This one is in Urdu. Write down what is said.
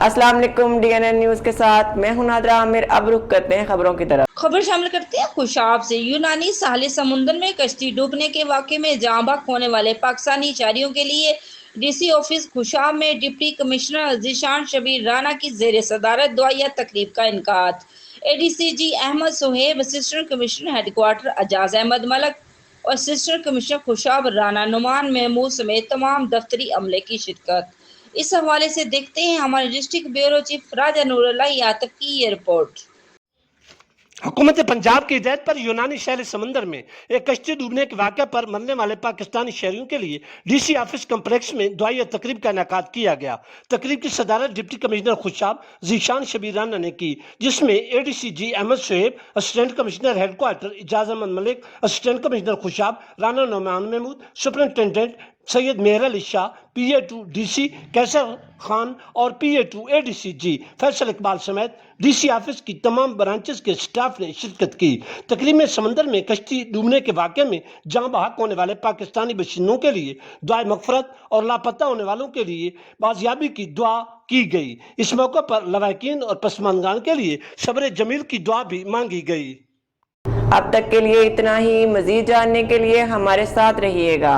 السلام علیکم، DNN نیوز کے ساتھ میں ہوں نادرہ عامر۔ اب رخ کرتے ہیں خبروں کی طرف۔ خبر شامل کرتے ہیں خوشاب سے۔ یونانی ساحل سمندر میں کشتی ڈوبنے کے واقعے میں جاں بحق ہونے والے پاکستانی شہریوں کے لیے DC آفس خوشاب میں ڈپٹی کمشنر ذیشان شبیر رانا کی زیر صدارت دعائیہ تقریب کا انعقاد۔ ADCG Ahmed Suhaib, assistant commissioner head quarter Ijaz Ahmed Malik اور اسسٹنٹ کمشنر خوشاب رانا نعمان محمود سمیت تمام دفتری عملے کی شرکت۔ اس حوالے سے دیکھتے ہیں ہمارے ڈسٹرکٹ بیورو چیف راجہ نور اللہ یاتک کی یہ رپورٹ۔ حکومت پنجاب کی ہدایت پر یونانی ساحل سمندر میں ایک کشتی ڈوبنے کے واقعے پر مرنے والے پاکستانی شہریوں کے لیے DC آفس کمپلیکس میں دعائیہ تقریب کا انعقاد کیا گیا۔ تقریب کی صدارت ڈپٹی کمشنر خوشاب ذیشان شبیر رانا نے کی، جس میں ADCG Ahmed Suhaib, assistant commissioner head quarter Ijaz Ahmed Malik, assistant commissioner Khushab Rana Noman Mahmood, superintendent Syed Mehr Ali شاہ، PA2 DC کیسر خان اور PA2 ADCG فیصل اقبال سمیت DC آفس کی تمام برانچز کے سٹاف نے شرکت کی۔ تقریب میں سمندر میں کشتی ڈوبنے کے واقعے میں جاں بحق ہونے والے پاکستانی باشندوں کے لیے دعائے مغفرت اور لاپتہ ہونے والوں کے لیے بازیابی کی دعا کی گئی۔ اس موقع پر لواحقین اور پسماندگان کے لیے صبر جمیل کی دعا بھی مانگی گئی۔ اب تک کے لیے اتنا ہی، مزید جاننے کے لیے ہمارے ساتھ رہیے گا۔